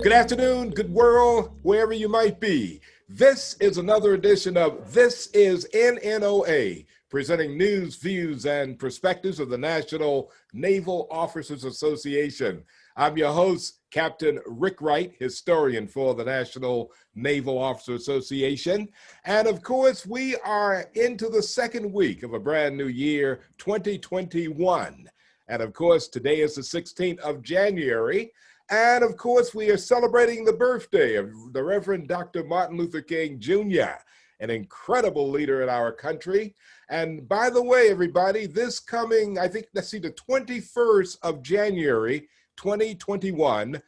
Good afternoon, good world, wherever you might be. This is another edition of This is NNOA, presenting news, views, and perspectives of the National Naval Officers Association. I'm your host, Captain Rick Wright, historian for the National Naval Officers Association. And of course, we are into the second week of a brand new year, 2021. And of course, today is the 16th of January. And of course, we are celebrating the birthday of the Reverend Dr. Martin Luther King Jr., an incredible leader in our country. And by the way, everybody, this coming, I think, let's see, the 21st of January, 2021,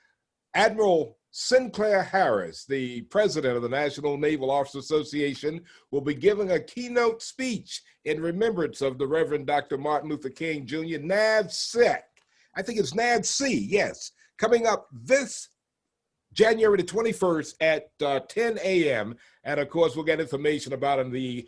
Admiral Sinclair Harris, the president of the National Naval Officers Association, will be giving a keynote speech in remembrance of the Reverend Dr. Martin Luther King Jr., NAVSEC. I think it's NAVC, yes. Coming up this January the 21st at 10 a.m. And of course, we'll get information about it. The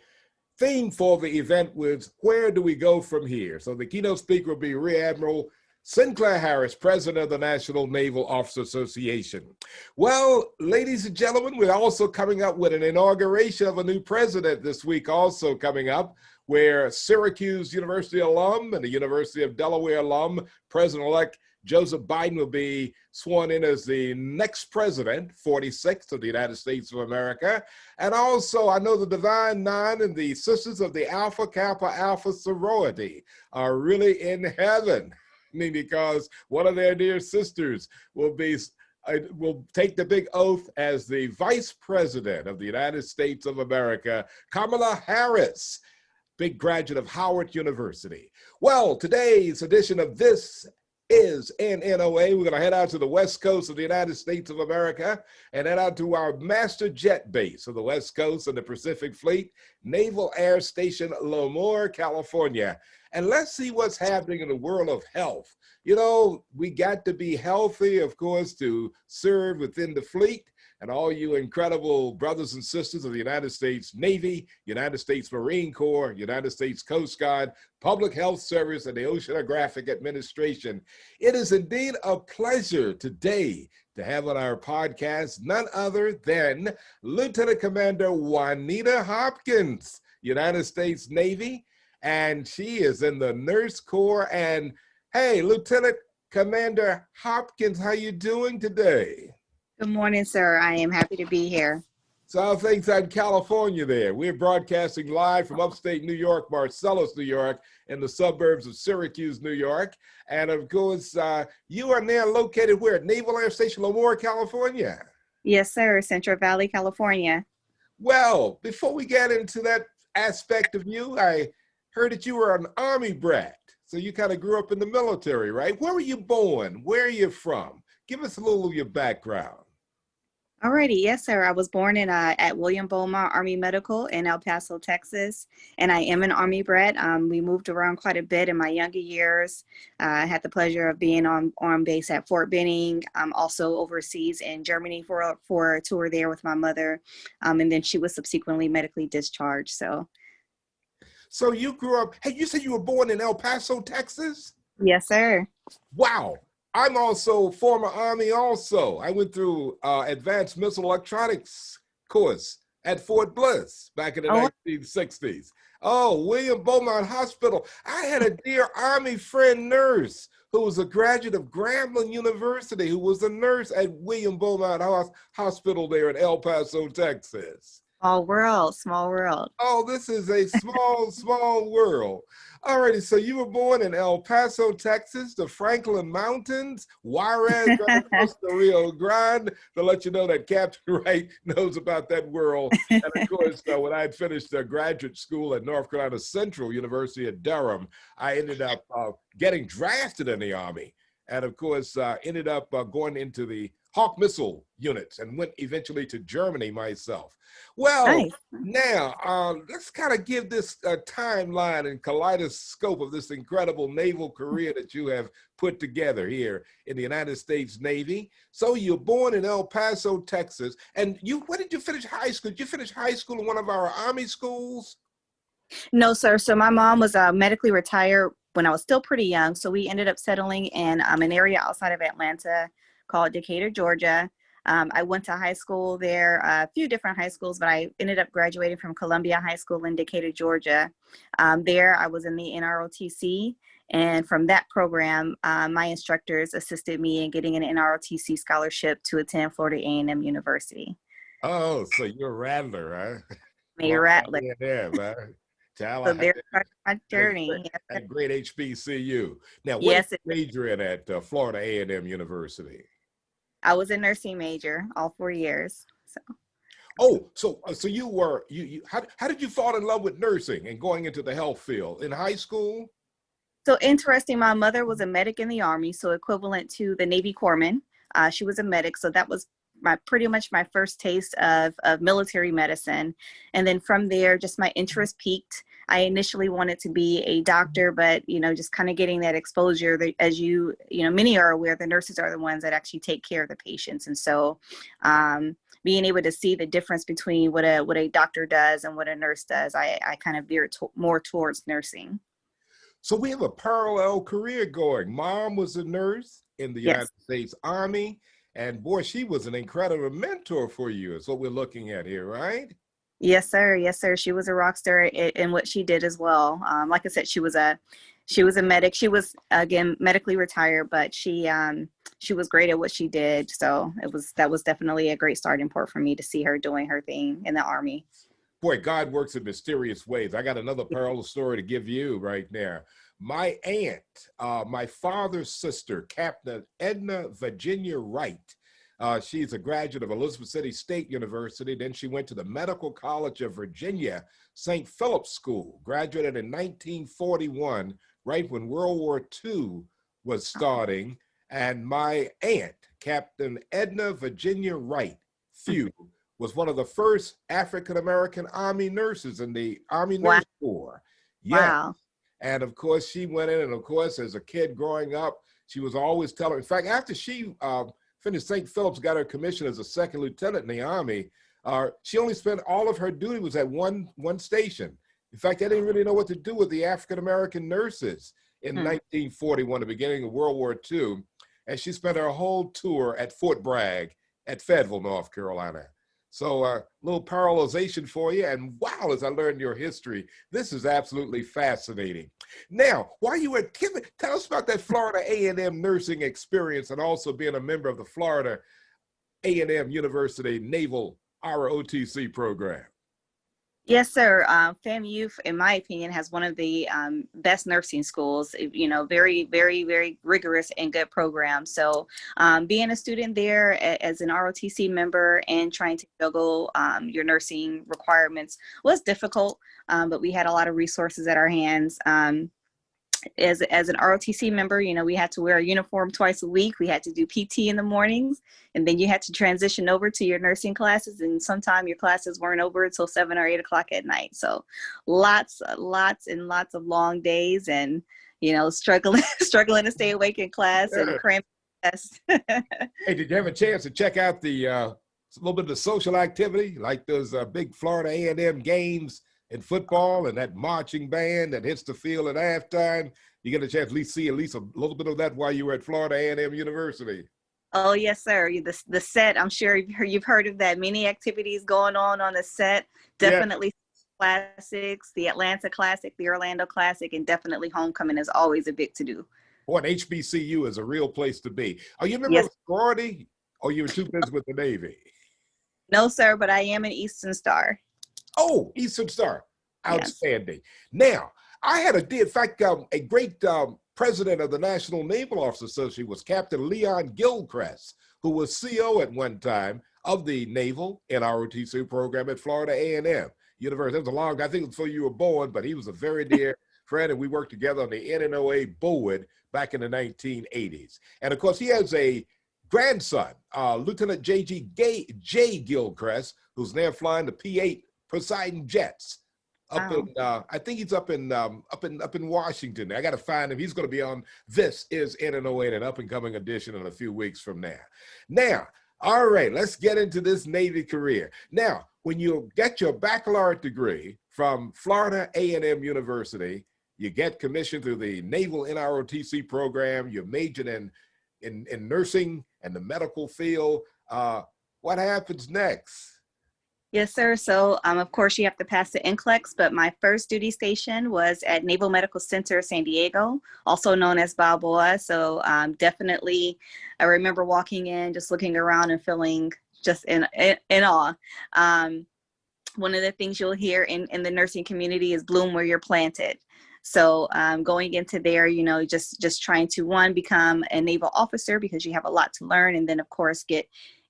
theme for the event was, where do we go from here? So the keynote speaker will be Rear Admiral Sinclair Harris, president of the National Naval Officers Association. Well, ladies and gentlemen, we're also coming up with an inauguration of a new president this week, also coming up, where Syracuse University alum and the University of Delaware alum, President-elect Joseph Biden, will be sworn in as the next president, 46th of the United States of America. And also, I know the Divine Nine and the Sisters of the Alpha Kappa Alpha sorority are really in heaven. I mean, because one of their dear sisters will take the big oath as the Vice President of the United States of America, Kamala Harris, big graduate of Howard University. Well, today's edition of This is NNOA. We're going to head out to the west coast of the United States of America and head out to our master jet base of the west coast of the Pacific Fleet, Naval Air Station Lemoore, California. And let's see what's happening in the world of health. You know, we got to be healthy, of course, to serve within the fleet. And all you incredible brothers and sisters of the United States Navy, United States Marine Corps, United States Coast Guard, Public Health Service, and the Oceanographic Administration. It is indeed a pleasure today to have on our podcast none other than Lieutenant Commander Juanita Hopkins, United States Navy, and she is in the Nurse Corps. And hey, Lieutenant Commander Hopkins, how you doing today? Good morning, sir. I am happy to be here. So how things out in California there? We're broadcasting live from upstate New York, Marcellus, New York, in the suburbs of Syracuse, New York. And of course, you are now located where? Naval Air Station Lemoore, California? Yes, sir. Central Valley, California. Well, before we get into that aspect of you, I heard that you were an Army brat. So you kind of grew up in the military, right? Where were you born? Where are you from? Give us a little of your background. Alrighty, yes, sir. I was born in at William Beaumont Army Medical in El Paso, Texas, and I am an Army brat. We moved around quite a bit in my younger years. I had the pleasure of being on base at Fort Benning, also overseas in Germany for a tour there with my mother, and then she was subsequently medically discharged. So you grew up, hey, you said you were born in El Paso, Texas? Yes, sir. Wow. I'm also former Army also. I went through advanced missile electronics course at Fort Bliss back in the 1960s. Oh, William Beaumont Hospital. I had a dear Army friend nurse who was a graduate of Grambling University, who was a nurse at William Beaumont Hospital there in El Paso, Texas. Small world, small world. Oh, this is a small, small world. Alrighty, so you were born in El Paso, Texas, the Franklin Mountains, Juarez, right across the Rio Grande, to let you know that Captain Wright knows about that world. And of course, when I had finished graduate school at North Carolina Central University at Durham, I ended up getting drafted in the Army. And of course, ended up going into the Hawk missile units and went eventually to Germany myself. Well, Nice. now let's kind of give this timeline and kaleidoscope of this incredible naval career that you have put together here in the United States Navy. So you're born in El Paso, Texas, and where did you finish high school? Did you finish high school in one of our Army schools? No, sir. So my mom was medically retired when I was still pretty young. So we ended up settling in an area outside of Atlanta called Decatur, Georgia. I went to high school there, a few different high schools, but I ended up graduating from Columbia High School in Decatur, Georgia. There, I was in the NROTC, and from that program, my instructors assisted me in getting an NROTC scholarship to attend Florida A&M University. Oh, so you're a Rattler, huh? May Florida Rattler. A&M, huh? So Tallahassee, there started my journey. at a great HBCU. Now, what did Yes, you major in at Florida A&M University? I was a nursing major all 4 years. So. Oh, so you were how did you fall in love with nursing and going into the health field in high school? So interesting, my mother was a medic in the Army, so equivalent to the Navy corpsman. She was a medic, so that was pretty much my first taste of military medicine. And then from there, just my interest peaked. I initially wanted to be a doctor, but just kind of getting that exposure that, as many are aware, the nurses are the ones that actually take care of the patients. And so being able to see the difference between what a doctor does and what a nurse does, I kind of veered more towards nursing. So we have a parallel career going. Mom was a nurse in the Yes. United States Army, and boy, she was an incredible mentor for you, is what we're looking at here, right? Yes, sir. Yes, sir. She was a rock star in what she did as well. Like I said, she was a medic. She was, again, medically retired, but she was great at what she did. So that was definitely a great starting point for me to see her doing her thing in the Army. Boy, God works in mysterious ways. I got another parallel story to give you right there. My aunt, my father's sister, Captain Edna Virginia Wright, she's a graduate of Elizabeth City State University. Then she went to the Medical College of Virginia, St. Philip's School, graduated in 1941, right when World War II was starting. And my aunt, Captain Edna Virginia Wright, Few, was one of the first African-American Army nurses in the Army Wow. Nurse Corps. Yeah. Wow. And of course, she went in, and of course, as a kid growing up, she was always telling, in fact, after she finished St. Philip's, got her commission as a second lieutenant in the Army, she only spent all of her duty was at one station. In fact, they didn't really know what to do with the African-American nurses in 1941, the beginning of World War II. And she spent her whole tour at Fort Bragg at Fayetteville, North Carolina. So a little parallelization for you. And wow, as I learned your history, this is absolutely fascinating. Now, while you were, tell us about that Florida A&M nursing experience and also being a member of the Florida A&M University Naval ROTC program. Yes, sir. FAMU, in my opinion, has one of the best nursing schools, very, very, very rigorous and good program. So being a student there as an ROTC member and trying to juggle your nursing requirements was difficult, but we had a lot of resources at our hands. As an ROTC member, we had to wear a uniform twice a week. We had to do PT in the mornings, and then you had to transition over to your nursing classes. And sometimes your classes weren't over until 7 or 8 o'clock at night. So lots and lots of long days, and struggling to stay awake in class and cramming tests. Hey, did you have a chance to check out the a little bit of the social activity, like those big Florida A&M games in football and that marching band that hits the field at halftime? You get a chance to see at least a little bit of that while you were at Florida A&M University. Oh, yes, sir. The set, I'm sure you've heard of that. Many activities going on the set. Definitely classics, the Atlanta Classic, the Orlando Classic, and definitely homecoming is always a big to-do. Boy, an HBCU is a real place to be. Are you a member Yes. of sorority, or you were too busy with the Navy? No, sir, but I am an Eastern Star. Oh, Eastern Star. Outstanding. Yes. Now, I had in fact, a great president of the National Naval Officers Association was Captain Leon Gilchrist, who was CO at one time of the Naval NROTC program at Florida A&M University. It was a long, I think it was before you were born, but he was a very dear friend, and we worked together on the NNOA board back in the 1980s. And of course, he has a grandson, Lieutenant J. Gilchrist, who's now flying the P-8 Poseidon jets up in I think he's up in Washington. I got to find him. He's going to be on This Is NNOA, an up and coming edition in a few weeks from now. Now, all right, let's get into this Navy career. Now, when you get your baccalaureate degree from Florida A&M University, you get commissioned through the Naval NROTC program. You're majored in nursing and the medical field. What happens next? Yes, sir. So, of course, you have to pass the NCLEX, but my first duty station was at Naval Medical Center, San Diego, also known as Balboa. So, definitely, I remember walking in, just looking around and feeling just in awe. One of the things you'll hear in the nursing community is bloom where you're planted. So going into there, you know, just trying to, one, become a naval officer because you have a lot to learn, and then of course get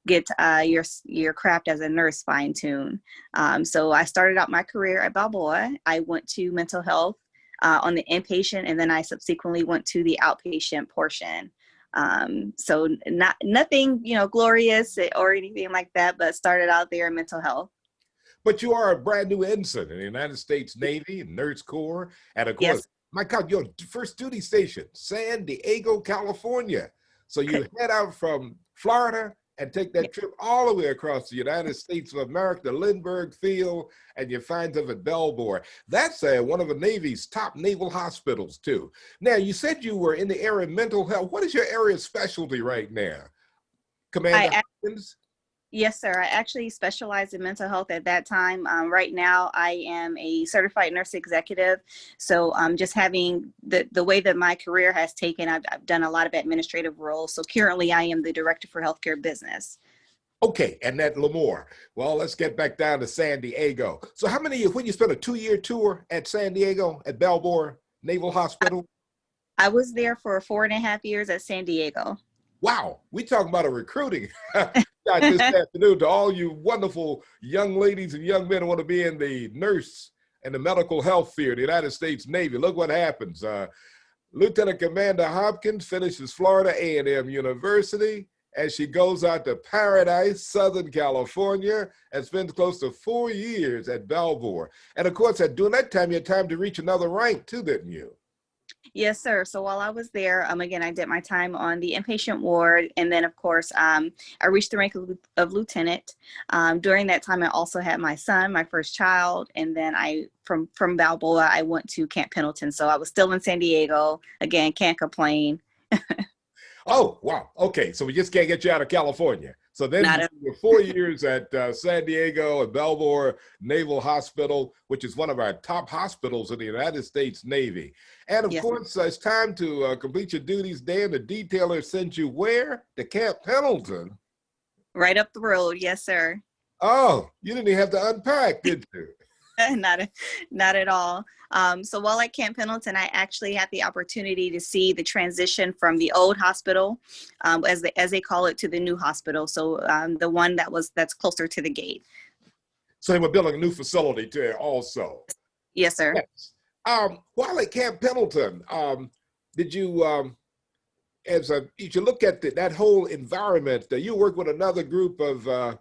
your craft as a nurse fine-tuned. So I started out my career at Balboa. I went to mental health on the inpatient, and then I subsequently went to the outpatient portion. So nothing, you know, glorious or anything like that, but started out there in mental health. But you are a brand new ensign in the United States Navy, Nurse Corps, and of course, Yes. my God, your first duty station, San Diego, California. So you head out from Florida and take that trip all the way across the United States of America to Lindbergh Field, and you find them at Belvoir. That's one of the Navy's top naval hospitals too. Now, you said you were in the area of mental health. What is your area of specialty right now, Commander Hopkins? Yes, sir. I actually specialized in mental health at that time. Right now, I am a certified nurse executive. So just having the way that my career has taken, I've done a lot of administrative roles. So currently, I am the director for healthcare business. Okay, and that Lemoore. Well, let's get back down to San Diego. So how many, when you spent a 2-year tour at San Diego at Balboa Naval Hospital? I was there for 4.5 years at San Diego. Wow, we talking about a recruiting shot this afternoon to all you wonderful young ladies and young men who want to be in the nurse and the medical health field, the United States Navy. Look what happens. Lieutenant Commander Hopkins finishes Florida A&M University as she goes out to Paradise, Southern California, and spends close to 4 years at Balboa. And of course, during that time, you had time to reach another rank too, didn't you? Yes, sir. So while I was there, again, I did my time on the inpatient ward. And then, of course, I reached the rank of lieutenant. During that time, I also had my son, my first child. And then from Balboa, I went to Camp Pendleton. So I was still in San Diego. Again, can't complain. Oh, wow. Okay, so we just can't get you out of California. So then you were 4 years at San Diego at Balboa Naval Hospital, which is one of our top hospitals in the United States Navy. And of course, it's time to complete your duties there. The detailer sent you where? To Camp Pendleton. Right up the road. Yes, sir. Oh, you didn't even have to unpack, did you? Not at all. So while at Camp Pendleton, I actually had the opportunity to see the transition from the old hospital, as they call it, to the new hospital. So the one that's closer to the gate. So they were building a new facility there also. Yes, sir. Yes. While at Camp Pendleton, did you, as you look at that whole environment, you work with another group of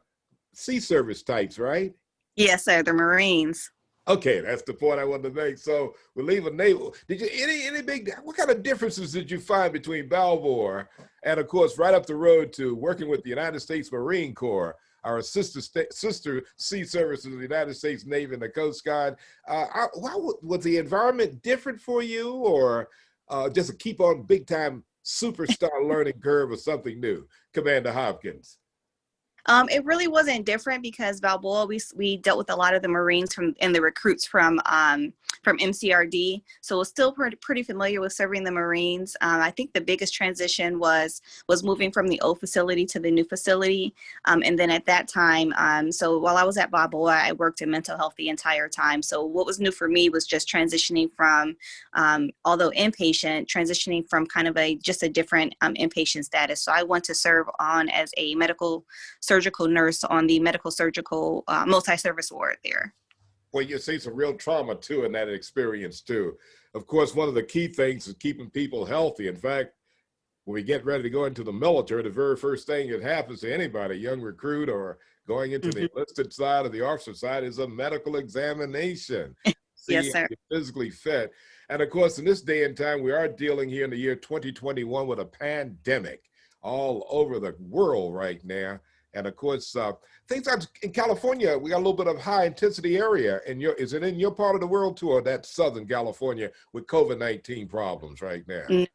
sea service types, right? Yes, sir. The Marines. Okay, that's the point I wanted to make. So we're leaving naval. Did you any big? What kind of differences did you find between Balboa and, of course, right up the road to working with the United States Marine Corps, our sister sea services of the United States Navy and the Coast Guard? Was the environment different for you, or just a keep on big time superstar learning curve or something new, Commander Hopkins? It really wasn't different because Balboa, we dealt with a lot of the Marines and the recruits from MCRD. So I was still pretty familiar with serving the Marines. I think the biggest transition was moving from the old facility to the new facility. And then at that time, so while I was at Balboa, I worked in mental health the entire time. So what was new for me was just transitioning from, although inpatient, transitioning from kind of just a different inpatient status. So I went to serve on as a medical surgical nurse on the medical surgical multi-service ward there. Well, you see some real trauma too in that experience too. Of course, one of the key things is keeping people healthy. In fact, when we get ready to go into the military, the very first thing that happens to anybody, young recruit or going into the enlisted side or the officer side, is a medical examination. See Yes, sir. if you're physically fit. And of course, in this day and time, we are dealing here in the year 2021 with a pandemic all over the world right now. And of course, things like in California, we got a little bit of high intensity area. And is it in your part of the world too, or that's Southern California with COVID-19 problems right now?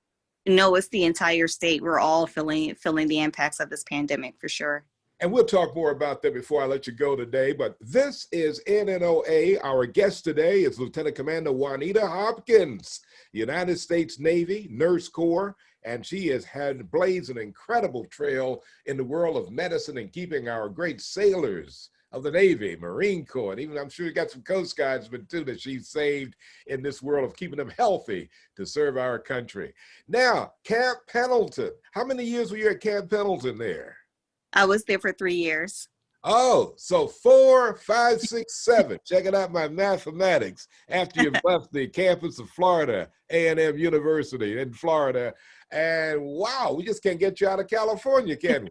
No, it's the entire state. We're all feeling the impacts of this pandemic for sure. And we'll talk more about that before I let you go today. But this is NNOA. Our guest today is Lieutenant Commander Juanita Hopkins, United States Navy Nurse Corps. And she has had blazed an incredible trail in the world of medicine and keeping our great sailors of the Navy, Marine Corps, and even I'm sure you got some Coast Guardsmen too that she's saved in this world of keeping them healthy to serve our country. Now, Camp Pendleton. How many years were you at Camp Pendleton there? I was there for 3 years. Oh, so 4, 5, 6, 7. Checking out my mathematics after you've left the campus of Florida, A&M University in Florida. And wow, we just can't get you out of California, can we?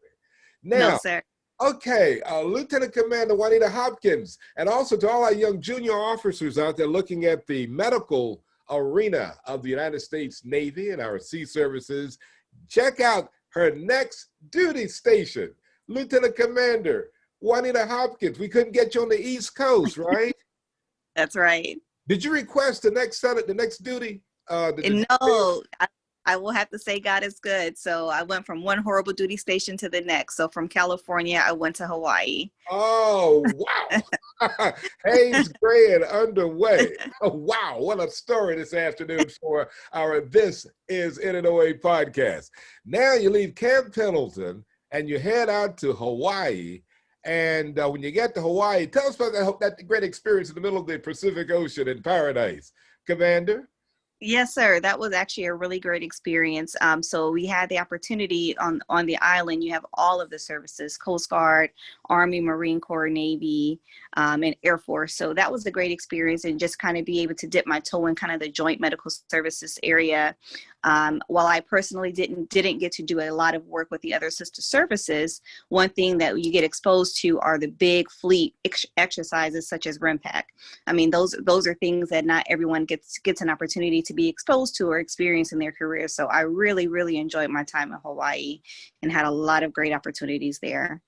Now, No, sir. okay, Lieutenant Commander Juanita Hopkins, and also to all our young junior officers out there looking at the medical arena of the United States Navy and our sea services, check out her next duty station. Lieutenant Commander Juanita Hopkins. We couldn't get you on the East Coast, right? That's right. Did you request the next duty? No, I will have to say God is good. So I went from one horrible duty station to the next. So from California, I went to Hawaii. Oh, wow. Hayes Grand underway. Oh, wow. What a story this afternoon for our This Is NNOA podcast. Now you leave Camp Pendleton and you head out to Hawaii. And when you get to Hawaii, tell us about that great experience in the middle of the Pacific Ocean in paradise, Commander. Yes, sir. That was actually a really great experience. So we had the opportunity on the island. You have all of the services: Coast Guard, Army, Marine Corps, Navy, and Air Force. So that was a great experience, and just kind of be able to dip my toe in kind of the joint medical services area. While I personally didn't get to do a lot of work with the other sister services, one thing that you get exposed to are the big fleet exercises such as RIMPAC. I mean, those are things that not everyone gets an opportunity to be exposed to or experience in their career. So I really, really enjoyed my time in Hawaii and had a lot of great opportunities there.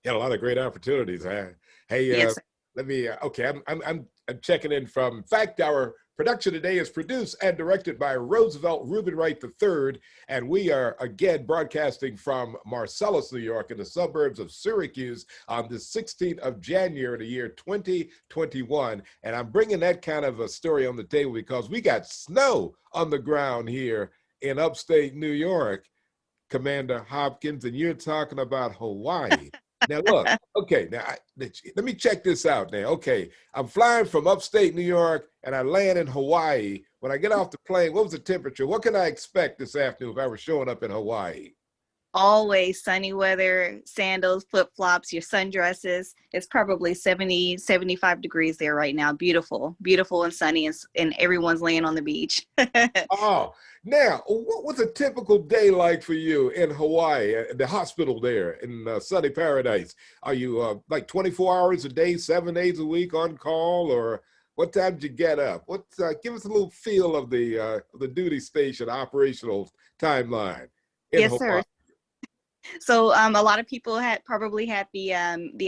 You had a lot of great opportunities, huh? Hey, yes, let me. Okay, I'm checking in from. In fact, our production today is produced and directed by Roosevelt Reuben Wright III, and we are again broadcasting from Marcellus, New York, in the suburbs of Syracuse on the 16th of January, the year 2021. And I'm bringing that kind of a story on the table because we got snow on the ground here in upstate New York, Commander Hopkins, and you're talking about Hawaii. Now, look, okay, now let me check this out now. Okay, I'm flying from upstate New York and I land in Hawaii. When I get off the plane, what was the temperature? What can I expect this afternoon if I were showing up in Hawaii? Always sunny weather, sandals, flip-flops, your sundresses. It's probably 70, 75 degrees there right now. Beautiful, beautiful and sunny, and everyone's laying on the beach. Oh, now, what was a typical day like for you in Hawaii, at the hospital there in sunny paradise? Are you like 24 hours a day, 7 days a week on call, or what time did you get up? Give us a little feel of the duty station operational timeline in Yes, Hawaii. sir. So a lot of people probably had the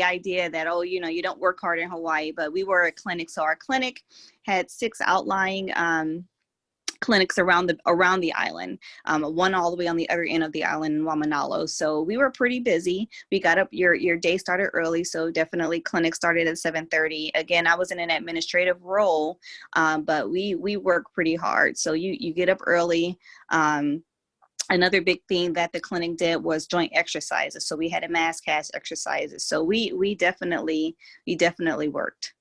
idea that, oh, you don't work hard in Hawaii, but we were a clinic. So our clinic had 6 outlying clinics around the island, one all the way on the other end of the island in Waimanalo. So we were pretty busy. We got up, your day started early, so definitely clinic started at 7:30. Again, I was in an administrative role, but we work pretty hard. So you get up early. Another big thing that the clinic did was joint exercises. So we had a mass cast exercises. So we definitely worked.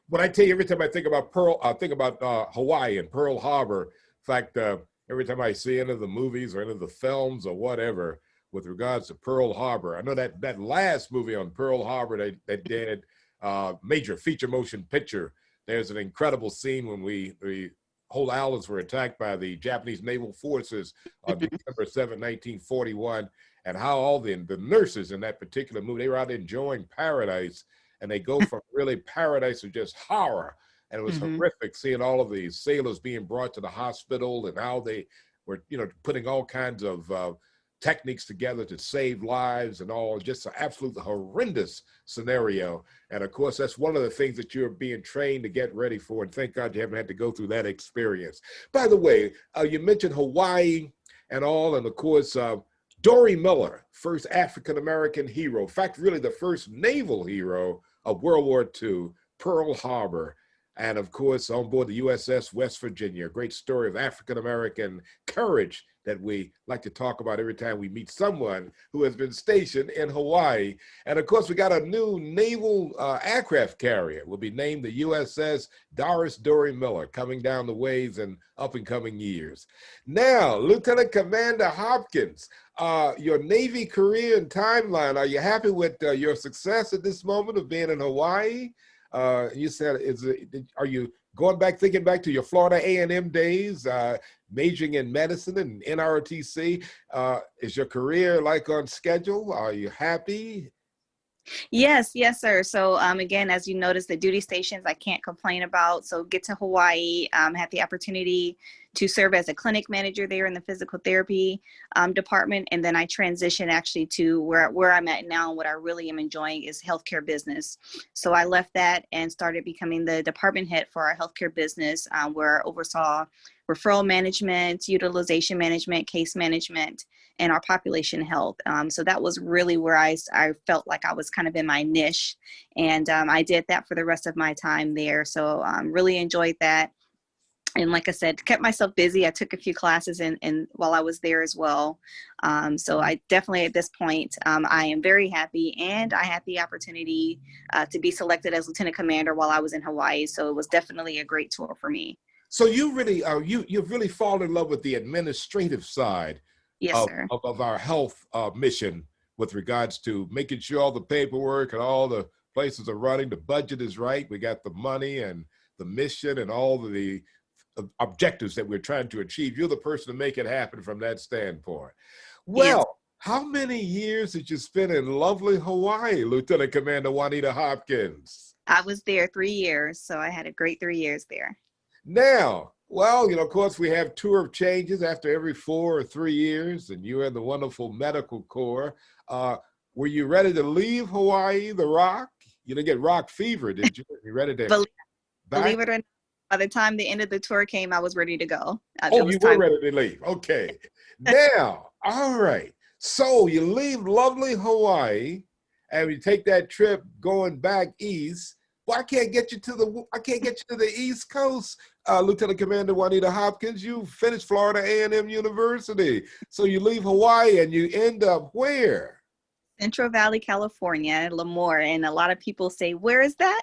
When I tell you, every time I think about Hawaii and Pearl Harbor. In fact, every time I see any of the movies or any of the films or whatever with regards to Pearl Harbor, I know that last movie on Pearl Harbor that did major feature motion picture. There's an incredible scene when the whole islands were attacked by the Japanese naval forces on December 7, 1941, and how all the nurses in that particular movie, they were out enjoying paradise. And they go from really paradise to just horror. And it was horrific seeing all of these sailors being brought to the hospital and how they were, putting all kinds of techniques together to save lives and all. Just an absolutely horrendous scenario. And of course, that's one of the things that you're being trained to get ready for. And thank God you haven't had to go through that experience. By the way, you mentioned Hawaii and all, and of course, Dory Miller, first African-American hero, in fact, really the first naval hero of World War II, Pearl Harbor, and of course, on board the USS West Virginia, a great story of African-American courage that we like to talk about every time we meet someone who has been stationed in Hawaii. And of course, we got a new naval aircraft carrier. Will be named the USS Dory Miller, coming down the waves in up and coming years. Now, Lieutenant Commander Hopkins, your Navy career and timeline, are you happy with your success at this moment of being in Hawaii? You said, are you going back, thinking back to your Florida A&M days, majoring in medicine and NROTC? Is your career like on schedule? Are you happy? Yes, yes, sir. So again, as you notice, the duty stations I can't complain about. So get to Hawaii, had the opportunity to serve as a clinic manager there in the physical therapy department. And then I transitioned actually to where I'm at now. And what I really am enjoying is healthcare business. So I left that and started becoming the department head for our healthcare business, where I oversaw referral management, utilization management, case management, and our population health. So that was really where I felt like I was kind of in my niche. And I did that for the rest of my time there. So really enjoyed that. And like I said, kept myself busy. I took a few classes in while I was there as well. So I definitely, at this point, I am very happy. And I had the opportunity to be selected as Lieutenant Commander while I was in Hawaii. So it was definitely a great tour for me. So you really, you've really fallen in love with the administrative side. Yes, sir. Of our health mission with regards to making sure all the paperwork and all the places are running, the budget is right, we got the money and the mission and all of the objectives that we're trying to achieve. You're the person to make it happen from that standpoint. Well, yes. How many years did you spend in lovely Hawaii, Lieutenant Commander Juanita Hopkins? I was there 3 years, so I had a great 3 years there. Now, well, of course, we have tour of changes after every 4 or 3 years, and you're in the wonderful medical corps. Were you ready to leave Hawaii, the rock? You didn't get rock fever, did you? You ready to believe it or not, by the time the end of the tour came, I was ready to go. Oh, you were ready to leave. Okay. Now, all right. So you leave lovely Hawaii, and you take that trip going back east. Well, I can't get you to the East Coast, Lieutenant Commander Juanita Hopkins. You finished Florida A&M University. So you leave Hawaii and you end up where? Central Valley, California, Lemoore. And a lot of people say, where is that?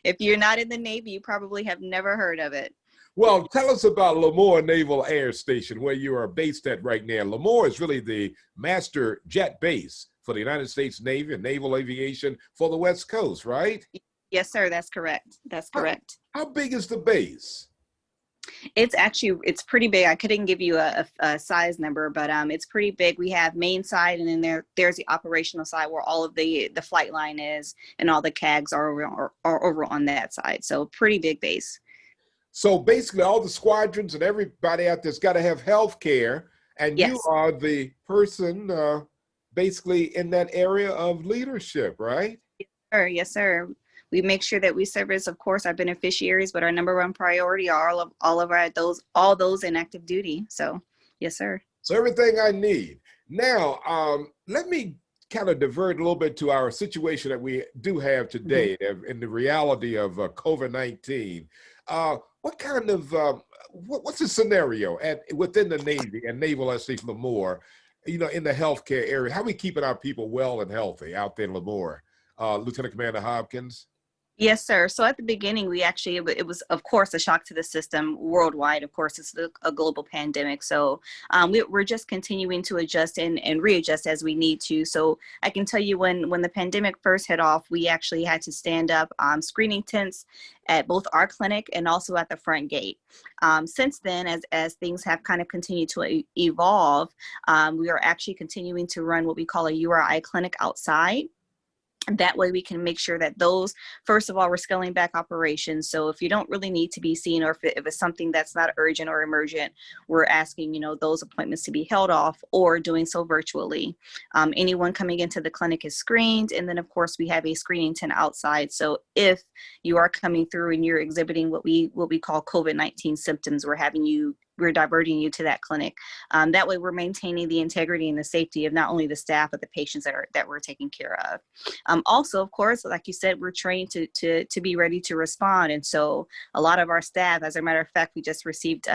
If you're not in the Navy, you probably have never heard of it. Well, tell us about Lemoore Naval Air Station, where you are based at right now. Lemoore is really the master jet base for the United States Navy and naval aviation for the West Coast, right? Yes, sir. That's correct. That's correct. How big is the base? It's pretty big. I couldn't give you a size number, but it's pretty big. We have main side, and then there's the operational side where all of the flight line is, and all the CAGs are over on that side. So pretty big base. So basically, all the squadrons and everybody out there's got to have health care, and yes. You are the person basically in that area of leadership, right? Yes, sir. Yes, sir. We make sure that we service, of course, our beneficiaries, but our number one priority are all those in active duty. So, yes, sir. So everything I need. Now, let me kind of divert a little bit to our situation that we do have today, in the reality of COVID-19. What kind of what's the scenario within the Navy and Naval SD Lemoore, in the healthcare area? How are we keeping our people well and healthy out there in Lemoore? Lieutenant Commander Hopkins? Yes, sir. So at the beginning, it was, of course, a shock to the system worldwide. Of course, it's a global pandemic. So we're just continuing to adjust and readjust as we need to. So I can tell you when the pandemic first hit off, we actually had to stand up screening tents at both our clinic and also at the front gate. Since then, as things have kind of continued to evolve, we are actually continuing to run what we call a URI clinic outside. That way we can make sure that those, first of all, we're scaling back operations. So if you don't really need to be seen, or if it's something that's not urgent or emergent, we're asking, those appointments to be held off or doing so virtually. Anyone coming into the clinic is screened. And then of course we have a screening tent outside. So if you are coming through and you're exhibiting what we call COVID-19 symptoms, we're having you we're diverting you to that clinic. That way we're maintaining the integrity and the safety of not only the staff, but the patients that we're taking care of. Also, of course, like you said, we're trained to be ready to respond. And so a lot of our staff, as a matter of fact, we just received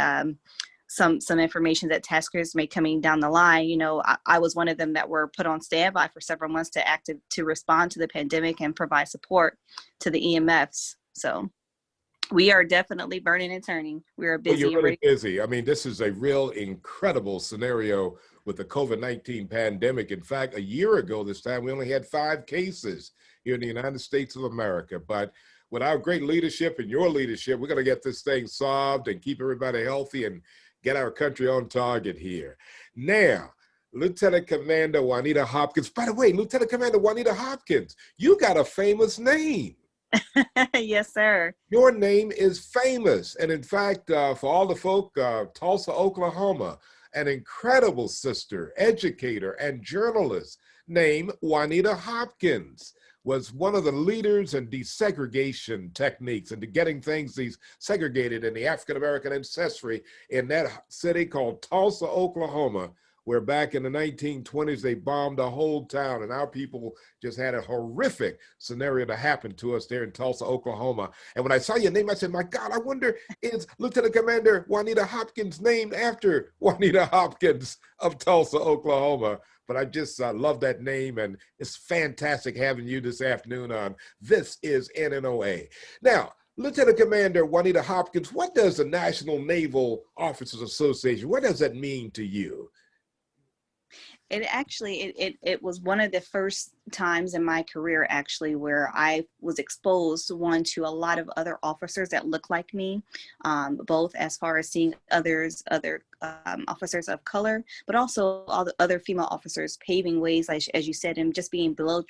some information that taskers may coming down the line. You know, I was one of them that were put on standby for several months to respond to the pandemic and provide support to the EMFs. So we are definitely burning and turning. We are busy. Well, you're really busy. I mean, this is a real incredible scenario with the COVID-19 pandemic. In fact, a year ago this time, we only had 5 cases here in the United States of America. But with our great leadership and your leadership, we're going to get this thing solved and keep everybody healthy and get our country on target here. Now, Lieutenant Commander Juanita Hopkins. By the way, Lieutenant Commander Juanita Hopkins, you got a famous name. Yes, sir. Your name is famous. And in fact, for all the folk, Tulsa, Oklahoma, an incredible sister, educator, and journalist named Juanita Hopkins was one of the leaders in desegregation techniques and to getting things segregated in the African-American ancestry in that city called Tulsa, Oklahoma, where back in the 1920s, they bombed the whole town and our people just had a horrific scenario to happen to us there in Tulsa, Oklahoma. And when I saw your name, I said, my God, I wonder, is Lieutenant Commander Juanita Hopkins named after Juanita Hopkins of Tulsa, Oklahoma? But I just love that name, and it's fantastic having you this afternoon on This is NNOA. Now, Lieutenant Commander Juanita Hopkins, what does the National Naval Officers Association, what does that mean to you? It was one of the first times in my career actually where I was exposed to a lot of other officers that look like me, both as far as seeing other officers of color, but also all the other female officers paving ways, as you said, and just being below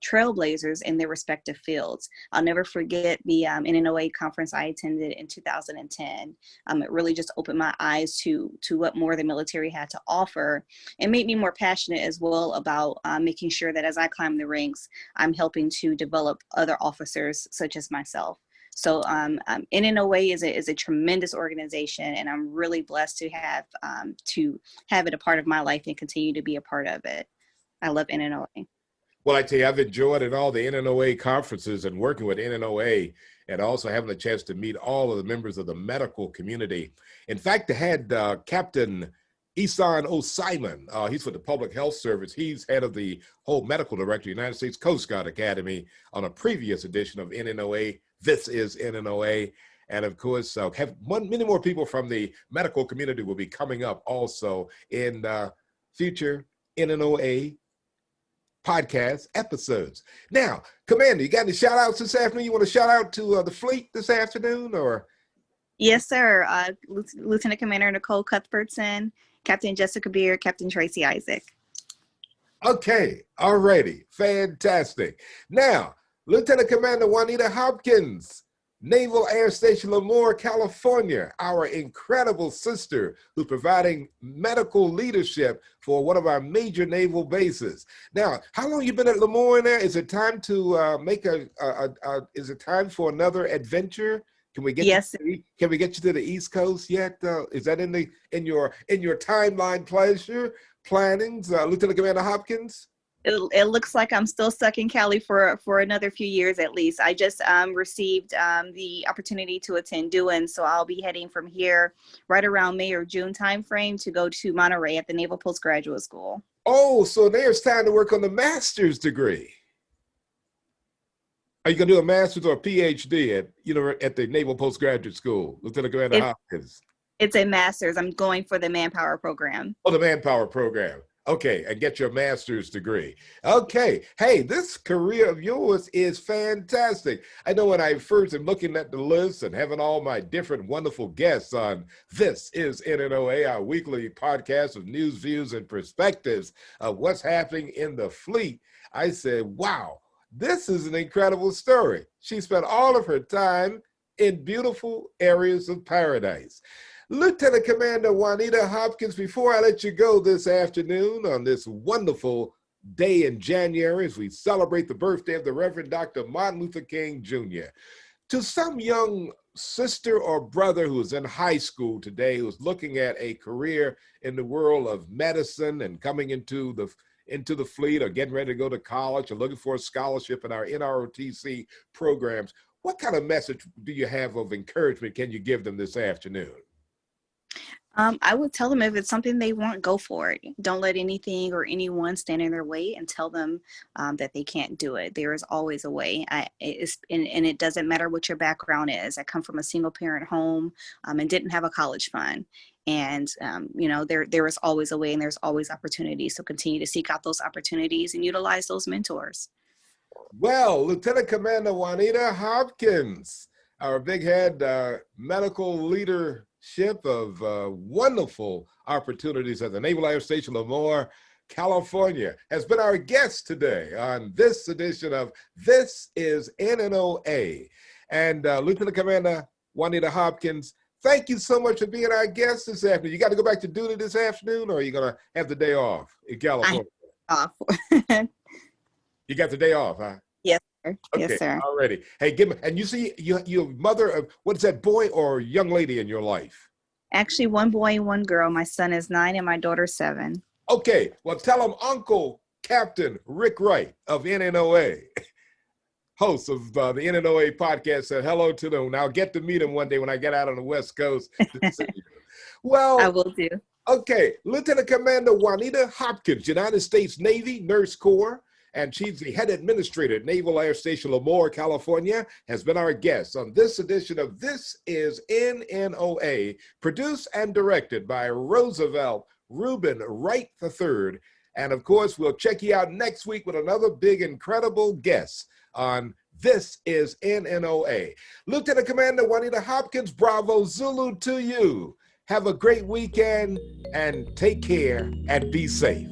trailblazers in their respective fields. I'll never forget the NNOA conference I attended in 2010. It really just opened my eyes to what more the military had to offer and made me more passionate as well about making sure that as I climb the ranks, I'm helping to develop other officers such as myself. So NNOA is a tremendous organization, and I'm really blessed to have it a part of my life and continue to be a part of it. I love NNOA. Well, I tell you, I've enjoyed in all the NNOA conferences and working with NNOA and also having a chance to meet all of the members of the medical community. In fact, I had Captain Isan O. Simon. He's with the Public Health Service. He's head of the whole medical director of the United States Coast Guard Academy on a previous edition of NNOA. This is NNOA. And of course, many more people from the medical community will be coming up also in future NNOA podcast episodes. Now, Commander, you got any shout outs this afternoon? You want to shout out to the fleet this afternoon, or? Yes, sir. Lieutenant Commander Nicole Cuthbertson, Captain Jessica Beer, Captain Tracy Isaac. Okay, alrighty, fantastic. Now, Lieutenant Commander Juanita Hopkins, Naval Air Station Lemoore, California, our incredible sister who's providing medical leadership for one of our major naval bases. Now, how long you been at Lemoore there? Is it time to is it time for another adventure? Can we get yes. Can we get you to the East Coast yet? Is that in your timeline plannings, Lieutenant Commander Hopkins? It looks like I'm still stuck in Cali for another few years at least. I just received the opportunity to attend DUIN, so I'll be heading from here right around May or June timeframe to go to Monterey at the Naval Postgraduate School. Oh, so there's time to work on the master's degree. Are you going to do a master's or a PhD at the Naval Postgraduate School, Lieutenant Commander Hopkins? It's a master's. I'm going for the manpower program. Oh, the manpower program. Okay, and get your master's degree. Okay, hey, this career of yours is fantastic. I know when I first am looking at the list and having all my different wonderful guests on This is NNOA, our weekly podcast of news, views, and perspectives of what's happening in the fleet, I said, wow, this is an incredible story. She spent all of her time in beautiful areas of paradise. Lieutenant Commander Juanita Hopkins, before I let you go this afternoon on this wonderful day in January as we celebrate the birthday of the Reverend Dr. Martin Luther King Jr., To some young sister or brother who's in high school today, who's looking at a career in the world of medicine and coming into the fleet or getting ready to go to college or looking for a scholarship in our NROTC programs, what kind of message do you have of encouragement can you give them this afternoon? I would tell them if it's something they want, go for it. Don't let anything or anyone stand in their way and tell them that they can't do it. There is always a way. And it doesn't matter what your background is. I come from a single parent home and didn't have a college fund. And, there is always a way and there's always opportunities. So continue to seek out those opportunities and utilize those mentors. Well, Lieutenant Commander Juanita Hopkins, our big head medical leadership of wonderful opportunities at the Naval Air Station Lemoore, California, has been our guest today on this edition of This is NNOA. And Lieutenant Commander Juanita Hopkins, thank you so much for being our guest this afternoon. You got to go back to duty this afternoon, or are you going to have the day off in California? Off. You got the day off, huh? Yes, sir. Okay, yes, sir. Already. Hey, give me, and you see your mother of, what is that, boy or young lady in your life? Actually, one boy and one girl. My son is 9 and my daughter's 7. Okay, well, tell him Uncle Captain Rick Wright of NNOA, host of the NNOA podcast, said hello to them. And I'll get to meet him one day when I get out on the West Coast to see you. Well, I will do. Okay, Lieutenant Commander Juanita Hopkins, United States Navy Nurse Corps, and she's the head administrator at Naval Air Station Lemoore, California, has been our guest on this edition of This is NNOA, produced and directed by Roosevelt Reuben Wright III. And of course, we'll check you out next week with another big, incredible guest on This is NNOA. Lieutenant Commander Juanita Hopkins, Bravo Zulu to you. Have a great weekend and take care and be safe.